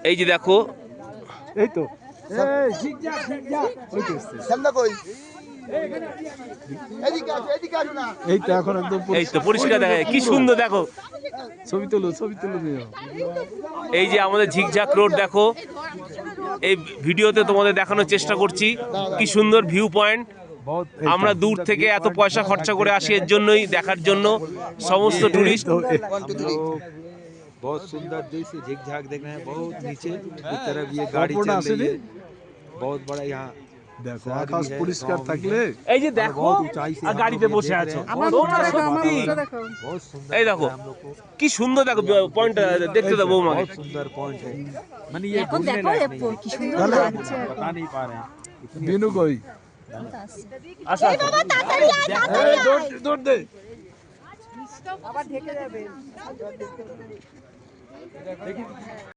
এই যে দেখো, এই তো এই তো এখন একদম এই তো পরিষ্কার দেখা যায়, কি সুন্দর দেখো। ছবি তুলো নিও। এই যে আমাদের ঝিকঝাক রোড দেখো, এই ভিডিওতে তোমাদের দেখানোর চেষ্টা করছি কি সুন্দর ভিউ পয়েন্ট। আমরা দূর থেকে এত পয়সা খরচা করে আসি এর জন্যই, দেখার জন্য সমস্ত টুরিস্ট। बहुत सुंदर दृश्य झिकझाक देख रहे हैं, बहुत नीचे की तरफ ये गाड़ी चल रही है, बहुत बड़ा यहाँ দেখো আকাশ পরিষ্কার থাকলে। এই যে দেখো আর গাড়িতে বসে আছো, बहुत सुंदर। এই দেখো কি সুন্দর, দেখো পয়েন্টটা দেখতে দাও বৌমাকে। बहुत सुंदर पॉइंट है, माने ये घूमने लायक नहीं है, কি সুন্দর লাগছে। बता नहीं पा रहे हैं। বিনু কই? আচ্ছা এই বাবা তাড়াতাড়ি আয়, তাড়াতাড়ি এই দৌড় দে। আবার ঢেকে যাবে।